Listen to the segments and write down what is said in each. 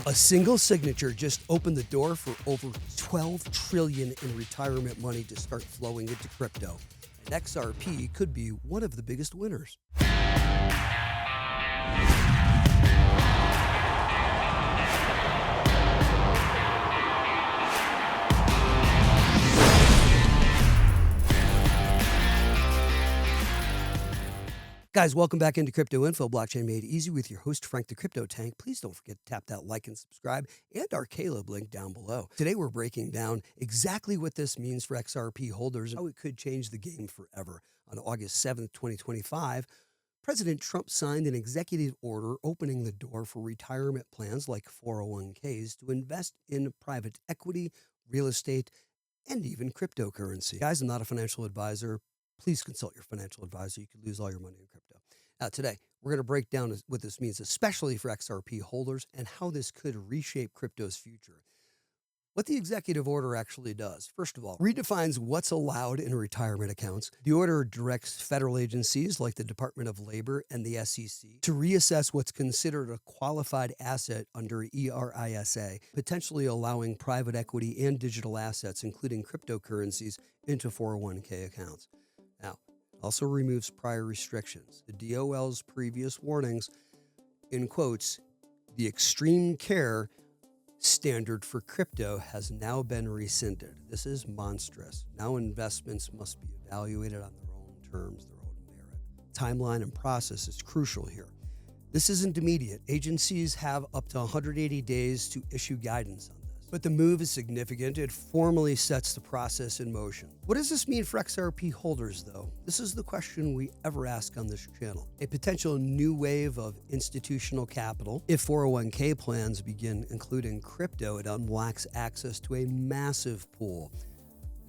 A single signature just opened the door for over $12 trillion in retirement money to start flowing into crypto. And XRP could be one of the biggest winners. Guys, welcome back into Crypto Info, Blockchain Made Easy with your host, Frank the Crypto Tank. Please don't forget to tap that like and subscribe and our Caleb link down below. Today, we're breaking down exactly what this means for XRP holders and how it could change the game forever. On August 7th, 2025, President Trump signed an executive order opening the door for retirement plans like 401ks to invest in private equity, real estate, and even cryptocurrency. Guys, I'm not a financial advisor. Please consult your financial advisor. You could lose all your money in crypto. Today, we're going to break down what this means, especially for XRP holders, and how this could reshape crypto's future. What the executive order actually does, first of all, redefines what's allowed in retirement accounts. The order directs federal agencies like the Department of Labor and the SEC to reassess what's considered a qualified asset under ERISA, potentially allowing private equity and digital assets, including cryptocurrencies, into 401k accounts. Now, also removes prior restrictions. The DOL's previous warnings, in quotes, the extreme care standard for crypto has now been rescinded. This is monstrous. Now investments must be evaluated on their own terms, their own merit. Timeline and process is crucial here. This isn't immediate. Agencies have up to 180 days to issue guidance on this. But the move is significant. It formally sets the process in motion. What does this mean for XRP holders, though? This is the question we ever ask on this channel. A potential new wave of institutional capital. If 401k plans begin including crypto, it unlocks access to a massive pool.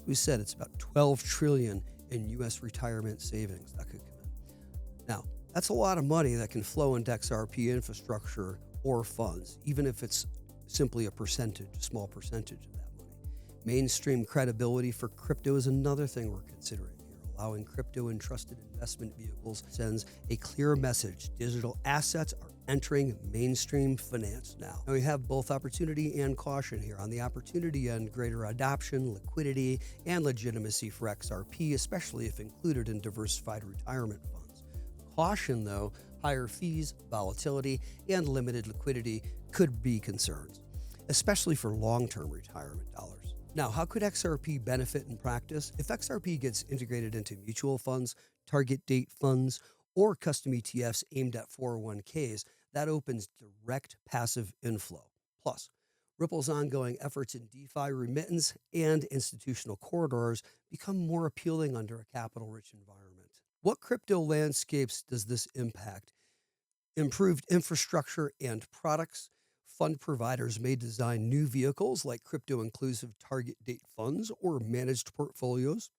We said it's about $12 trillion in U.S. retirement savings that could come in. Now, that's a lot of money that can flow into XRP infrastructure or funds, even if it's simply a small percentage of that money. Mainstream credibility for crypto is another thing we're considering here. Allowing crypto in trusted investment vehicles sends a clear message. Digital assets are entering mainstream finance now. Now we have both opportunity and caution here. On the opportunity end, greater adoption, liquidity, and legitimacy for XRP, especially if included in diversified retirement funds. Caution, though, higher fees, volatility, and limited liquidity could be concerns, especially for long-term retirement dollars. Now, how could XRP benefit in practice? If XRP gets integrated into mutual funds, target date funds, or custom ETFs aimed at 401ks, that opens direct passive inflow. Plus, Ripple's ongoing efforts in DeFi remittance and institutional corridors become more appealing under a capital-rich environment. What crypto landscapes does this impact? Improved infrastructure and products. Fund providers may design new vehicles like crypto-inclusive target date funds or managed portfolios.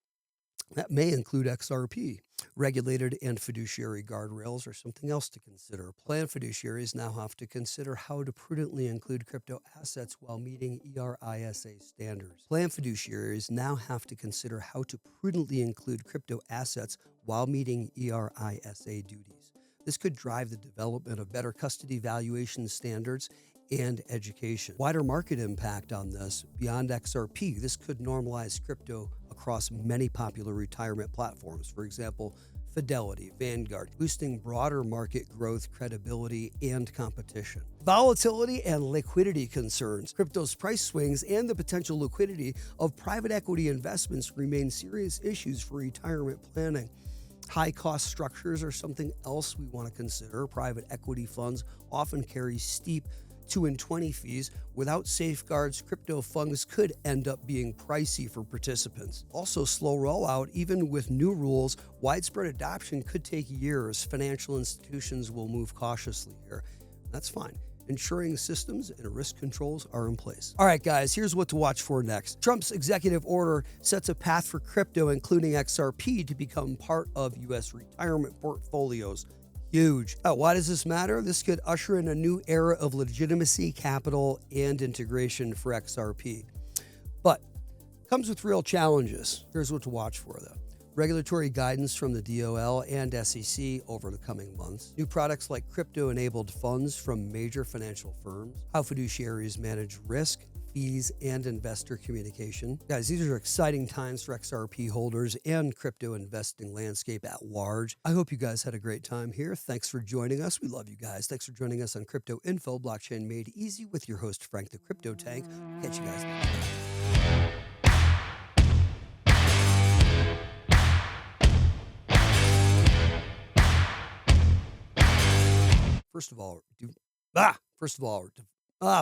That may include XRP. Regulated and fiduciary guardrails are something else to consider. Plan fiduciaries now have to consider how to prudently include crypto assets while meeting ERISA standards. Plan fiduciaries now have to consider how to prudently include crypto assets while meeting ERISA duties. This could drive the development of better custody valuation standards and education. Wider market impact on this, beyond XRP, this could normalize crypto across many popular retirement platforms. For example, Fidelity, Vanguard, boosting broader market growth, credibility, and competition. Volatility and liquidity concerns. Crypto's price swings and the potential liquidity of private equity investments remain serious issues for retirement planning. High-cost structures are something else we want to consider. Private equity funds often carry steep 2 and 20 fees. Without safeguards, crypto funds could end up being pricey for participants. Also, slow rollout, even with new rules, widespread adoption could take years. Financial institutions will move cautiously here. That's fine. Ensuring systems and risk controls are in place. All right, guys, here's what to watch for next. Trump's executive order sets a path for crypto, including XRP, to become part of U.S. retirement portfolios. Huge. Why does this matter? This could usher in a new era of legitimacy, capital, and integration for XRP. But comes with real challenges. Here's what to watch for, though. regulatory guidance from the DOL and SEC over the coming months, new products like crypto-enabled funds from major financial firms, how fiduciaries manage risk, fees, and investor communication. Guys, these are exciting times for XRP holders and crypto investing landscape at large. I hope you guys had a great time here. Thanks for joining us. We love you guys. Thanks for joining us on Crypto Info, Blockchain Made Easy with your host, Frank the Crypto Tank. Catch you guys next time. First of all,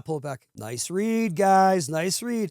pull it back. Nice read, guys. Nice read.